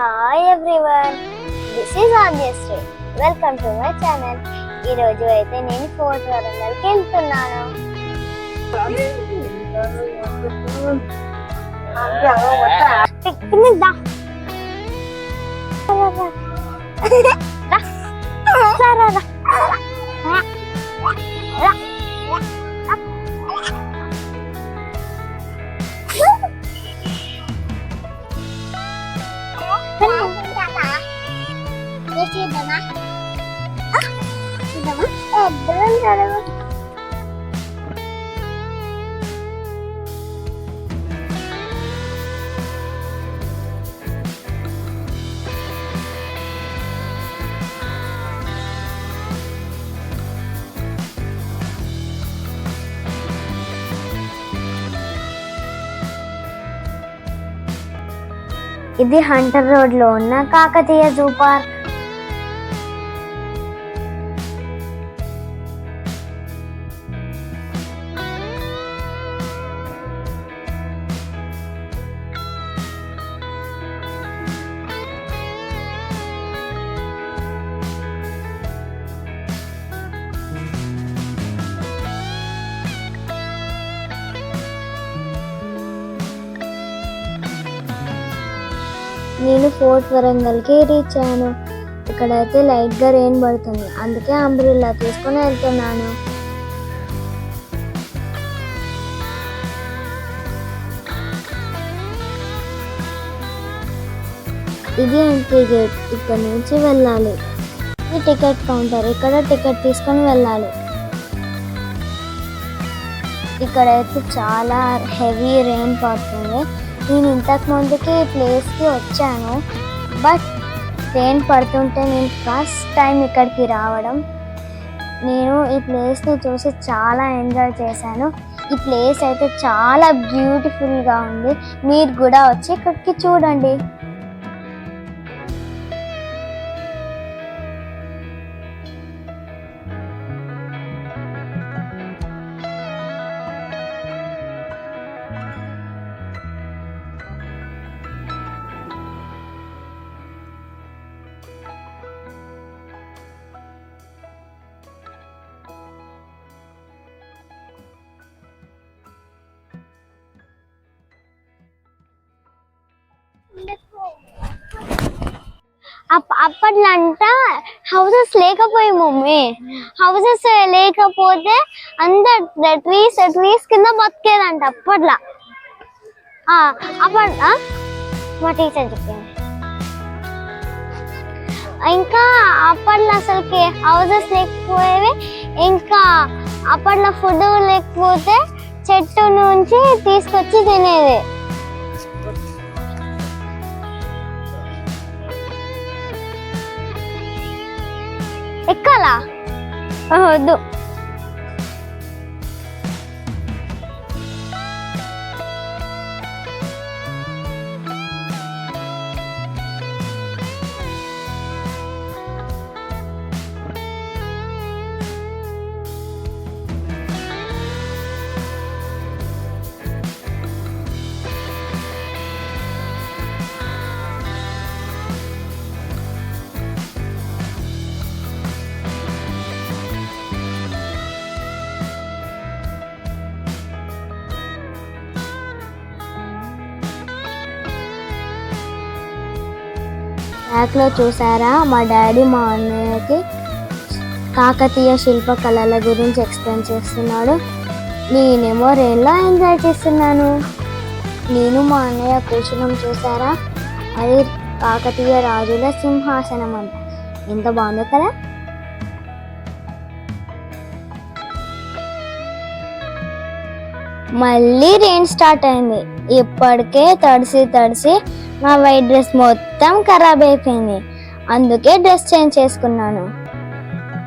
Hi everyone, this is Adyasri. Welcome to my channel. ఈరోజు అయితే నేను ఫోర్త్ వరంగల్కి వెళ్తున్నాను. పిక్నిక్ దా ఇది హంటర్ రోడ్ లో ఉన్న కాకతీయ జూ పార్క్. నేను ఫోర్త్ వరంగల్కి రీచ్ అయ్యాను. ఇక్కడైతే లైట్గా రెయిన్ పడుతుంది, అందుకే అంబ్రెల్లా తీసుకొని వెళ్తున్నాను. ఇది ఎంట్రీ గేట్, ఇక్కడ నుంచి వెళ్ళాలి. ఇది టికెట్ కౌంటర్, ఇక్కడ టికెట్ తీసుకొని వెళ్ళాలి. ఇక్కడైతే చాలా హెవీ రెయిన్ పడుతుంది. నేను ఇంతకు ముందుకి ఈ ప్లేస్కి వచ్చాను, బట్ రెయిన్ పడుతుంటే నేను ఫస్ట్ టైం ఇక్కడికి రావడం. నేను ఈ ప్లేస్ని చూసి చాలా ఎంజాయ్ చేశాను. ఈ ప్లేస్ అయితే చాలా బ్యూటిఫుల్గా ఉంది. మీరు కూడా వచ్చి ఇక్కడికి చూడండి. అప్పట్లో అంట హౌసెస్ లేకపోయి మమ్మీ, హౌసెస్ లేకపోతే అందరు ట్రీస్ కింద బతికేదంట అప్పట్లో. మా టీచర్ చెప్పింది. ఇంకా అప్పట్లో అసలుకి హౌసెస్ లేకపోయేవి. ఇంకా అప్పట్లో ఫుడ్ లేకపోతే చెట్టు నుంచి తీసుకొచ్చి తినేది. ఎక్కాలా? వద్దు. బ్యాక్లో చూసారా, మా డాడీ మా అన్నయ్యకి కాకతీయ శిల్పకళల గురించి ఎక్స్ప్లెయిన్ చేస్తున్నాడు. నేనేమో రెయిన్లో ఎంజాయ్ చేస్తున్నాను. నేను మా అన్నయ్య కూర్చున్నాం, చూసారా, అది కాకతీయ రాజుల సింహాసనం అంట. ఎంత బాగుందో కదా. మళ్ళీ రెయిన్ స్టార్ట్ అయింది. ఇప్పటికే తడిసి నా వైట్ డ్రెస్ మొత్తం ఖరాబ్ అయిపోయింది. అందుకే డ్రెస్ చేంజ్ చేసుకున్నాను.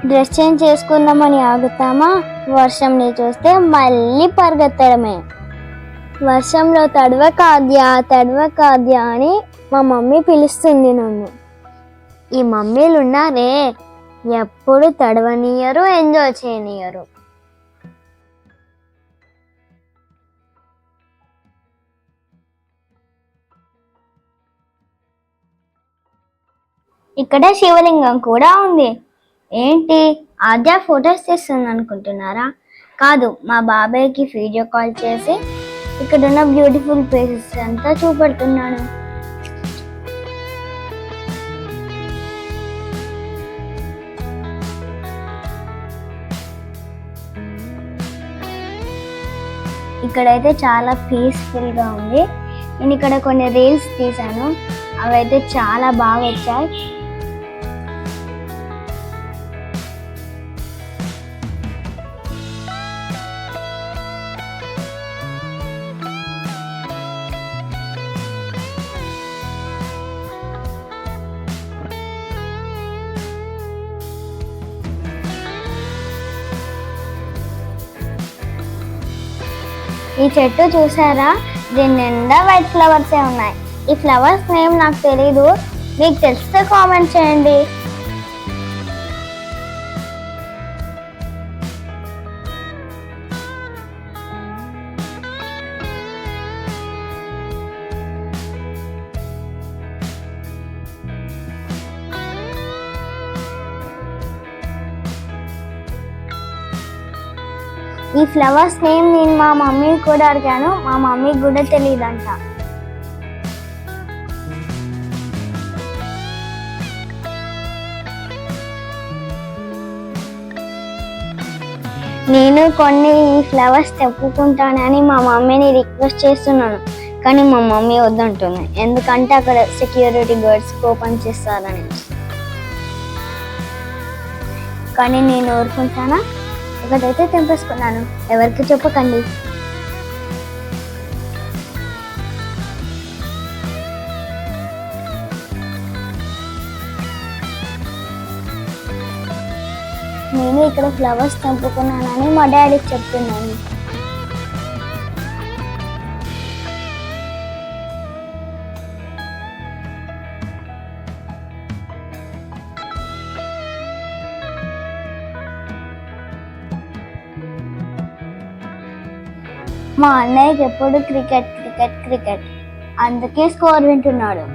డ్రెస్ చేంజ్ చేసుకుందామని ఆగుతామా, వర్షంని చూస్తే మళ్ళీ పరిగెత్తడమే. వర్షంలో తడవకాద్య అని మా మమ్మీ పిలుస్తుంది నన్ను. ఈ మమ్మీలు ఉన్నారే, ఎప్పుడు తడవనియరు, ఎంజాయ్ చేయనియరు. ఇక్కడ శివలింగం కూడా ఉంది. ఏంటి ఆద్య ఫొటోస్ తీస్తుంది అనుకుంటున్నారా? కాదు, మా బాబాయ్కి వీడియో కాల్ చేసి ఇక్కడ ఉన్న బ్యూటిఫుల్ ప్లేసెస్ అంతా చూపెడుతున్నాను. ఇక్కడైతే చాలా పీస్ఫుల్గా ఉంది. నేను ఇక్కడ కొన్ని రీల్స్ తీసాను, అవైతే చాలా బాగా వచ్చాయి. ఈ చెట్టు చూసారా? దీని నిండా వైట్ ఫ్లవర్సే ఉన్నాయి. ఈ ఫ్లవర్స్ నేమ్ నాకు తెలీదు, మీకు తెలిస్తే కామెంట్ చేయండి. ఈ ఫ్లవర్స్ నేమ్ నేను మా మమ్మీ కూడా అడిగాను, మా మమ్మీకి కూడా తెలియదంట. నేను కొన్ని ఫ్లవర్స్ తెప్పుకుంటానని మా మమ్మీని రిక్వెస్ట్ చేస్తున్నాను, కానీ మా మమ్మీ వద్దంటుంది. ఎందుకంటే అక్కడ సెక్యూరిటీ గార్డ్స్ ఓపెన్ చేస్తారని. కానీ నేను ఊరుకుంటానా? ఒకటైతే తెంపేసుకున్నాను, ఎవరికి చెప్పకండి. నేను ఇక్కడ ఫ్లవర్స్ తెంపుకున్నానని మా డాడీకి చెప్తున్నాను. మా అన్నయ్యకి ఎప్పుడు క్రికెట్ క్రికెట్ క్రికెట్, అందుకే స్కోర్ వింటున్నాడు.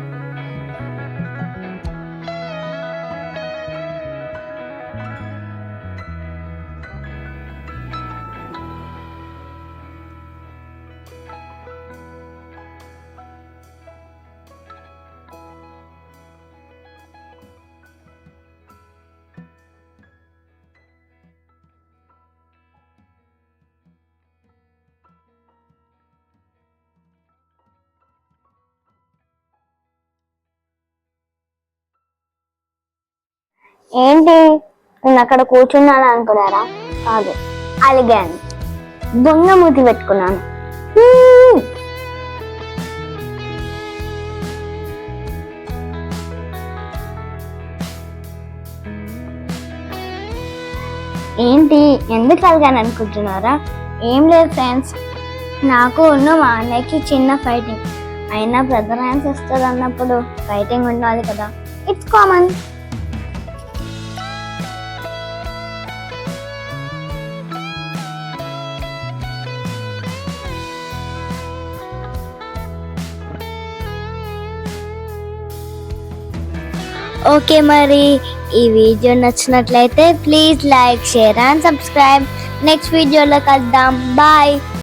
ఏంటి నేను అక్కడ కూర్చున్నాను అనుకున్నారా? కాదు, అలిగాను, దొంగ మూతి పెట్టుకున్నాను. ఏంటి ఎందుకు అలిగాను అనుకుంటున్నారా? ఏం లేదు ఫ్రెండ్స్, నాకు మా అన్నయ్యకి చిన్న ఫైటింగ్ అయినా బ్రదర్ హ్యాండ్స్ వస్తుంది అన్నప్పుడు ఫైటింగ్ ఉండాలి కదా, ఇట్స్ కామన్. ఓకే, మరి ఈ వీడియో నచ్చినట్లయితే please like, share and subscribe. Next వీడియోలో కలుద్దాం. బాయ్.